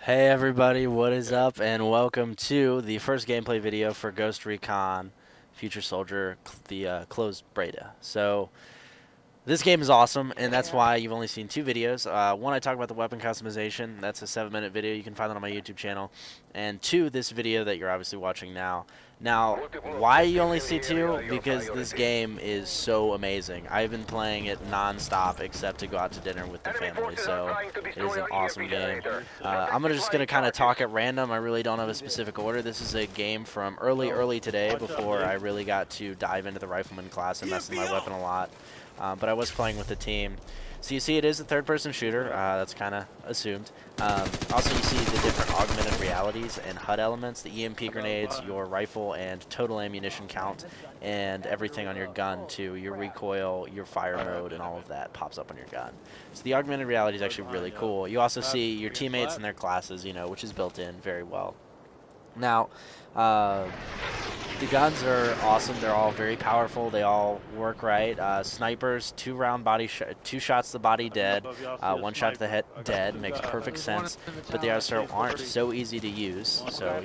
Hey everybody, what is up, and welcome to the first gameplay video for Ghost Recon Future Soldier, the closed beta. So, this game is awesome, and that's why you've only seen two videos. One, I talk about the weapon customization. That's a 7-minute video. You can find that on my YouTube channel. And two, this video that you're obviously watching now. Now, why you only see two? Because this game is so amazing. I've been playing it non-stop except to go out to dinner with the family, so it is an awesome game. I'm just going to kind of talk at random. I really don't have a specific order. This is a game from early today before I really got to dive into the rifleman class and mess with my weapon a lot. But I was playing with the team. So you see it is a third-person shooter. That's kind of assumed. Also, you see the different augmented realities and HUD elements, the EMP grenades, your rifle and total ammunition count, and everything on your gun, too. Your recoil, your fire mode, and all of that pops up on your gun. So the augmented reality is actually really cool. You also see your teammates and their classes, which is built in very well. Now, the guns are awesome. They're all very powerful. They all work right. Snipers, two shots to the body dead, one shot to the head dead. Makes perfect sense. But they also aren't so easy to use. So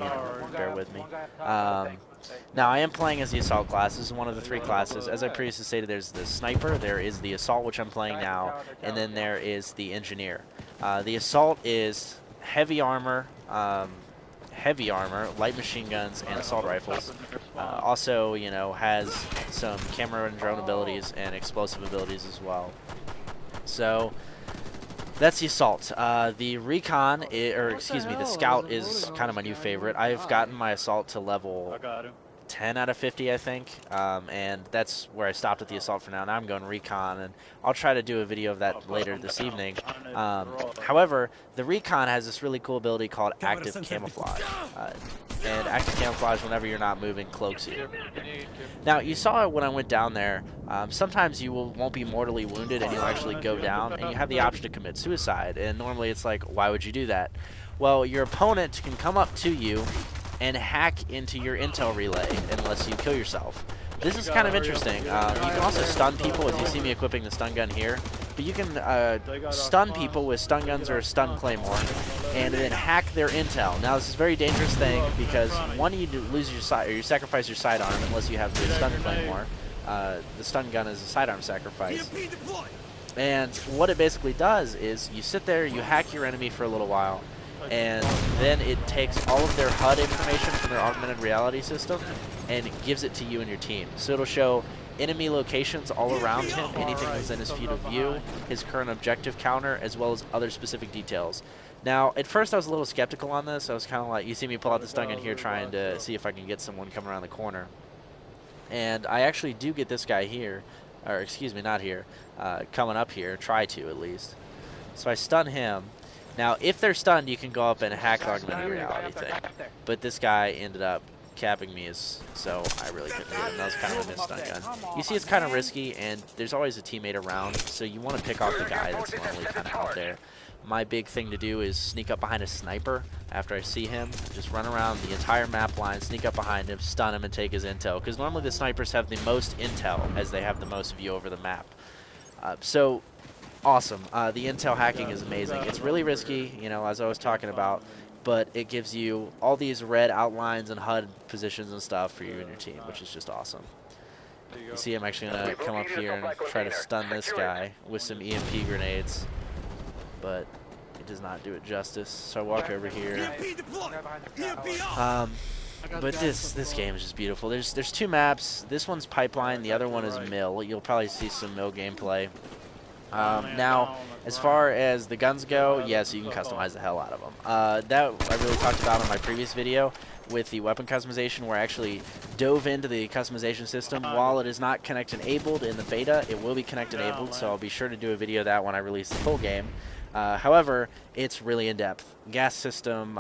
bear with me. Now I am playing as the assault class. This is one of the three classes. As I previously stated, there's the sniper, there is the assault, which I'm playing now, and then there is the engineer. The assault is heavy armor. Light machine guns, and assault rifles. Also, has some camera and drone abilities and explosive abilities as well. So, that's the assault. The recon, the scout is kind of my new favorite. I've gotten my assault to level 10 out of 50, I think, and that's where I stopped at the assault for now. Now I'm going recon, and I'll try to do a video of that later this evening. However, the recon has this really cool ability called active camouflage, and active camouflage, whenever you're not moving, cloaks you. Now, you saw it when I went down there. Sometimes you won't be mortally wounded, and you'll actually go down, and you have the option to commit suicide, and normally it's like, why would you do that? Well, your opponent can come up to you and hack into your intel relay unless you kill yourself. This is kind of interesting. You can also stun people, as you see me equipping the stun gun here. But you can stun people with stun guns or a stun claymore, and then hack their intel. Now, this is a very dangerous thing because one, you lose your side, or you sacrifice your sidearm unless you have the stun claymore. The stun gun is a sidearm sacrifice. And what it basically does is you sit there, you hack your enemy for a little while, and then it takes all of their HUD information from their augmented reality system and it gives it to you and your team. So it'll show enemy locations all around him, anything within his field of view, his current objective counter, as well as other specific details. Now, at first I was a little skeptical on this. I was kind of like, you see me pull out the stun gun here trying to see if I can get someone coming around the corner. And I actually do get this guy here, or excuse me, not here, coming up here, try to at least. So I stun him. Now, if they're stunned, you can go up and hack the augmented reality thing. But this guy ended up capping me, so I really couldn't get him. That was kind of a missed stun gun. You see, it's kind of risky, and there's always a teammate around, so you want to pick off the guy that's normally kind of out there. My big thing to do is sneak up behind a sniper after I see him, just run around the entire map line, sneak up behind him, stun him, and take his intel. Because normally the snipers have the most intel, as they have the most view over the map. Awesome. The intel hacking is amazing. It's really risky, as I was talking about, but it gives you all these red outlines and HUD positions and stuff for you and your team, which is just awesome. You see, I'm actually going to come up here and try to stun this guy with some EMP grenades, but it does not do it justice. So I walk over here. But this game is just beautiful. There's two maps. This one's Pipeline. The other one is Mill. You'll probably see some Mill gameplay. Now, as far as the guns go, yes, you can customize the hell out of them. That I really talked about on my previous video with the weapon customization, where I actually dove into the customization system. While it is not Connect-enabled in the beta, it will be Connect-enabled, so I'll be sure to do a video of that when I release the full game. However, it's really in-depth. Gas system,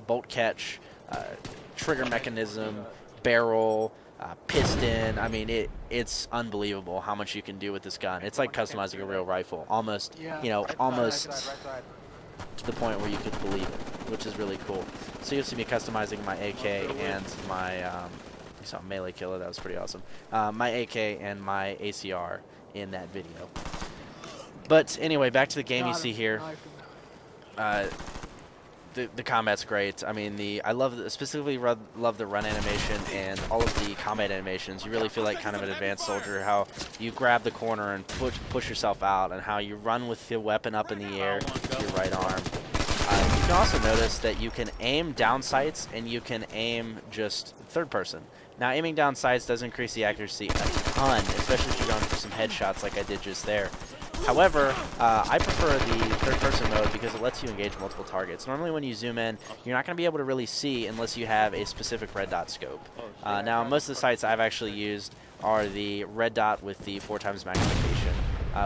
bolt catch, trigger mechanism, barrel, piston. I mean, it's unbelievable how much you can do with this gun. It's like customizing a real rifle, almost, almost to the point where you could believe it, which is really cool. So you'll see me customizing my AK and my, you saw melee killer, that was pretty awesome. My AK and my ACR in that video. But anyway, back to the game you see here. the combat's great. I mean, I specifically love the run animation and all of the combat animations. You really feel like kind of an advanced soldier. How you grab the corner and push yourself out, and how you run with the weapon up in the air with your right arm. You can also notice that you can aim down sights and you can aim just third person. Now, aiming down sights does increase the accuracy a ton, especially if you're going for some headshots like I did just there. However, I prefer the third-person mode because it lets you engage multiple targets. Normally when you zoom in, you're not going to be able to really see unless you have a specific red dot scope. Now, most of the sights I've actually used are the red dot with the 4x magnification,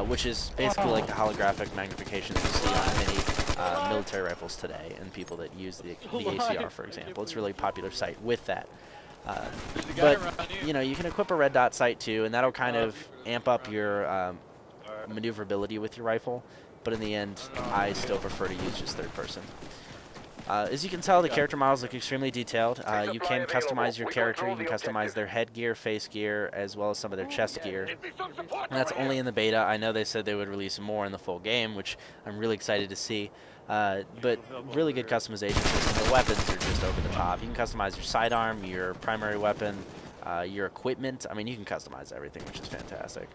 which is basically like the holographic magnifications you see on many military rifles today and people that use the ACR, for example. It's a really popular sight with that. But, you know, you can equip a red dot sight too, and that'll kind of amp up your maneuverability with your rifle, but in the end, I still prefer to use just third person. As you can tell, the character models look extremely detailed. You can customize your character. You can customize their headgear, face gear, as well as some of their chest gear. And that's only in the beta. I know they said they would release more in the full game, which I'm really excited to see. But really good customization system. The weapons are just over the top. You can customize your sidearm, your primary weapon, your equipment. I mean, you can customize everything, which is fantastic.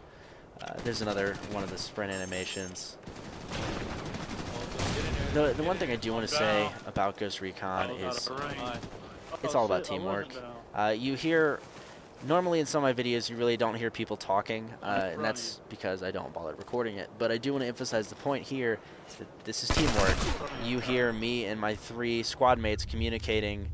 There's another one of the sprint animations. The one thing I do want to say about Ghost Recon is it's all about teamwork. You hear, normally in some of my videos, you really don't hear people talking, and that's because I don't bother recording it. But I do want to emphasize the point here that this is teamwork. You hear me and my 3 squad mates communicating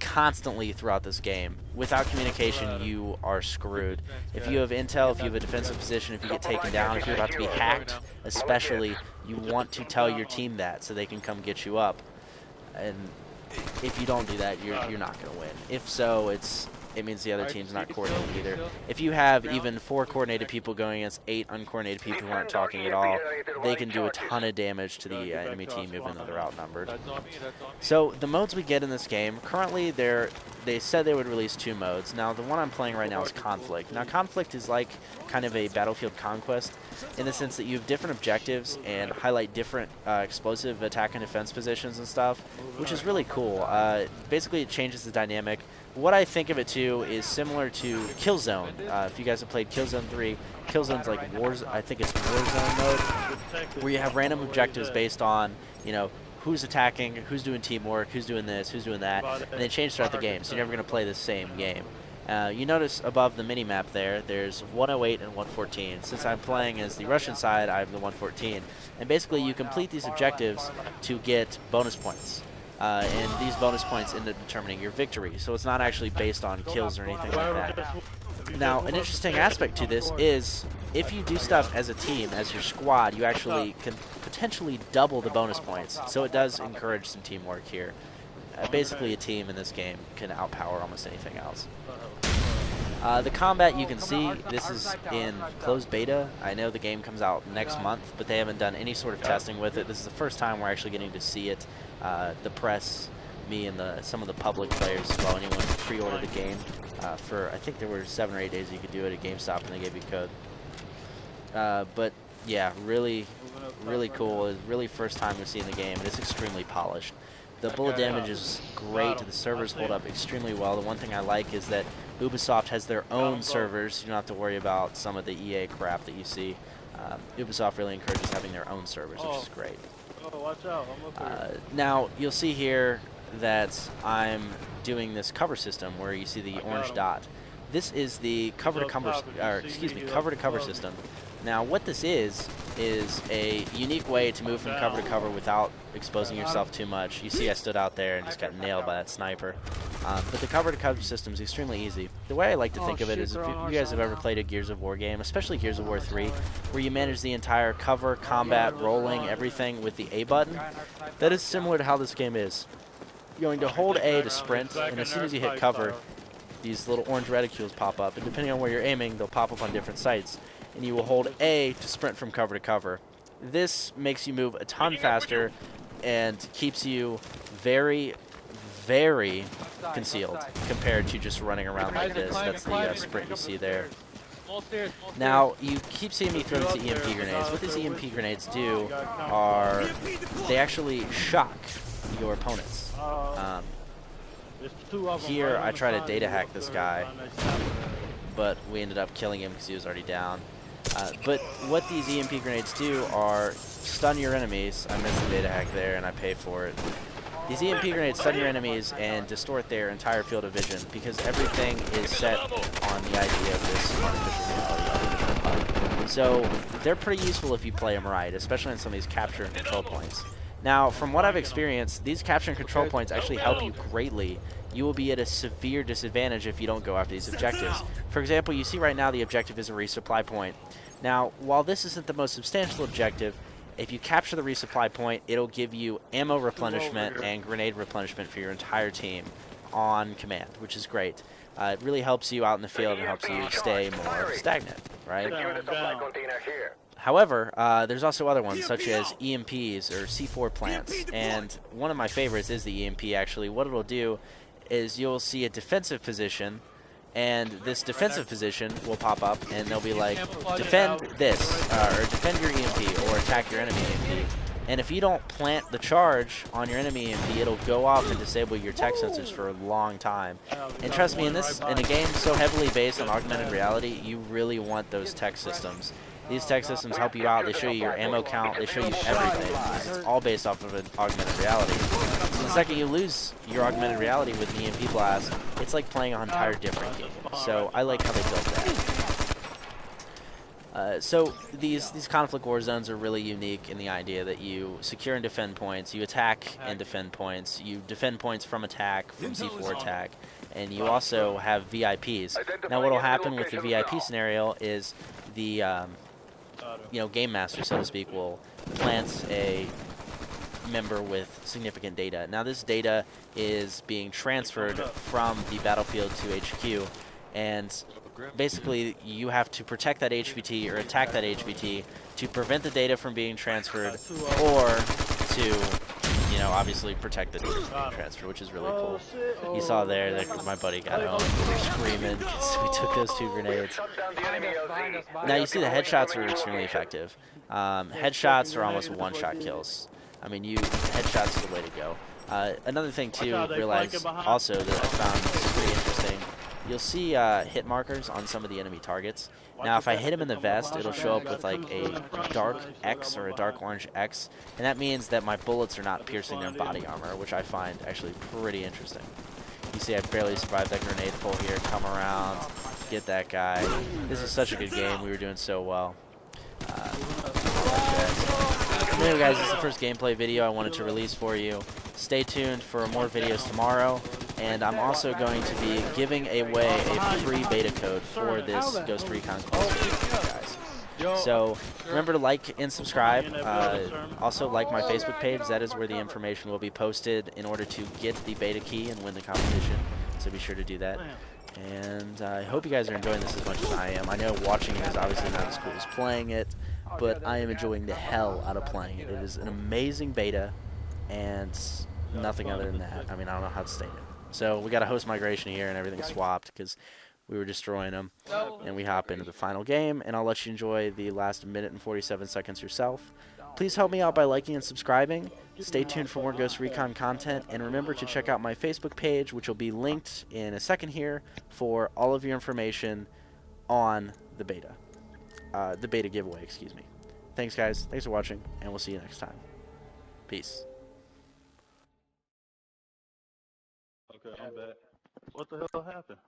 constantly throughout this game. Without communication, you are screwed. If you have intel, if you have a defensive position, if you get taken down, if you're about to be hacked, especially, you want to tell your team that so they can come get you up. And if you don't do that, you're not going to win. If so, it means the other team's not coordinated either. If you have even 4 coordinated people going against 8 uncoordinated people who aren't talking at all, they can do a ton of damage to the enemy team even though they're outnumbered. So the modes we get in this game, currently they said they would release 2 modes. Now the one I'm playing right now is Conflict. Now Conflict is like kind of a Battlefield Conquest in the sense that you have different objectives and highlight different explosive attack and defense positions and stuff, which is really cool. Basically it changes the dynamic. What I think of it too is similar to Killzone. If you guys have played Killzone 3, Killzone's like I think it's Warzone mode, where you have random objectives based on, you know, who's attacking, who's doing teamwork, who's doing this, who's doing that, and they change throughout the game, so you're never going to play the same game. You notice above the mini-map there's 108 and 114. Since I'm playing as the Russian side, I have the 114. And basically you complete these objectives to get bonus points. And these bonus points end up determining your victory. So it's not actually based on kills or anything like that. Now, an interesting aspect to this is if you do stuff as a team, as your squad, you actually can potentially double the bonus points. So it does encourage some teamwork here. Basically, a team in this game can outpower almost anything else. The combat, you can see, this is in closed beta. I know the game comes out next month, but they haven't done any sort of testing with it. This is the first time we're actually getting to see it. The press, me, and some of the public players as well. Anyone who pre-ordered the game for, I think there were 7 or 8 days you could do it at GameStop, and they gave you code. But yeah, really cool. It's really first time we've seen the game, and it's extremely polished. The bullet damage is great. The servers hold up extremely well. The one thing I like is that Ubisoft has their own servers. You don't have to worry about some of the EA crap that you see. Ubisoft really encourages having their own servers, which is great. Watch out. Now, you'll see here that I'm doing this cover system where you see the orange dot. This is the cover-to-cover system. Now, what this is a unique way to move from cover to cover without exposing yourself too much. You see I stood out there and just got nailed by that sniper. But the cover-to-cover system is extremely easy. The way I like to think of it is if you guys have ever played a Gears of War game, especially Gears of War 3, where you manage the entire cover, combat, rolling, everything with the A button, that is similar to how this game is. You're going to hold A to sprint, and as soon as you hit cover, these little orange reticules pop up, and depending on where you're aiming, they'll pop up on different sites. And you will hold A to sprint from cover to cover. This makes you move a ton faster and keeps you very, very concealed compared to just running around like this. That's the sprint you see there. Now, you keep seeing me throw these EMP grenades. What these EMP grenades do are they actually shock your opponents. Here, I try to data hack this guy, but we ended up killing him because he was already down. But what these EMP grenades do are stun your enemies. I missed the data hack there, and I pay for it. These EMP grenades stun your enemies and distort their entire field of vision because everything is set on the idea of this artificial reality. So they're pretty useful if you play them right, especially in some of these capture and control points. Now, from what I've experienced, these capture and control points actually help you greatly. You will be at a severe disadvantage if you don't go after these objectives. For example, you see right now the objective is a resupply point. Now, while this isn't the most substantial objective, if you capture the resupply point, it'll give you ammo replenishment and grenade replenishment for your entire team on command, which is great. It really helps you out in the field and helps you stay more stagnant, right? However, there's also other ones, such as EMPs or C4 plants, and one of my favorites is the EMP, actually. What it'll do is you'll see a defensive position, and this defensive position will pop up, and they'll be like, defend this, or defend your EMP, or attack your enemy EMP. And if you don't plant the charge on your enemy EMP, it'll go off and disable your tech sensors for a long time. And trust me, in a game so heavily based on augmented reality, you really want those tech systems. These tech systems help you out. They show you your ammo count. They show you everything, because it's all based off of an augmented reality. So the second you lose your augmented reality with an EMP blast, it's like playing an entire different game. So I like how they built that. So these conflict war zones are really unique in the idea that you secure and defend points, you attack and defend points, you defend points from attack, from C4 attack, and you also have VIPs. Now what will happen with the VIP scenario is the game master, so to speak, will plant a member with significant data. Now this data is being transferred from the battlefield to HQ, and basically you have to protect that HVT or attack that HVT to prevent the data from being transferred, or to obviously protect the data from being transferred, which is really cool. You saw there that my buddy got home and we were screaming because we took those 2 grenades. Now you see the headshots are extremely effective. Headshots are almost one-shot kills. I mean, headshots are the way to go. Another thing too, realize also that I found pretty interesting. You'll see hit markers on some of the enemy targets. Now, if I hit him in the vest, it'll show up with like a dark X or a dark orange X, and that means that my bullets are not piercing their body armor, which I find actually pretty interesting. You see I barely survived that grenade pull here, come around, get that guy. This is such a good game. We were doing so well. Anyway, guys, this is the first gameplay video I wanted to release for you. Stay tuned for more videos tomorrow, and I'm also going to be giving away a free beta code for this Ghost Recon guys. So remember to like and subscribe. Also like my Facebook page. That is where the information will be posted in order to get the beta key and win the competition. So be sure to do that. And I hope you guys are enjoying this as much as I am. I know watching it is obviously not as cool as playing it, but I am enjoying the hell out of playing it. It is an amazing beta, and nothing other than that. I mean, I don't know how to state it. So we got a host migration here, and everything's swapped because we were destroying them. And we hop into the final game, and I'll let you enjoy the last minute and 47 seconds yourself. Please help me out by liking and subscribing. Stay tuned for more Ghost Recon content, and remember to check out my Facebook page, which will be linked in a second here, for all of your information on the beta. The beta giveaway, excuse me. Thanks, guys. Thanks for watching, and we'll see you next time. Peace. Okay, I'm back. What the hell happened?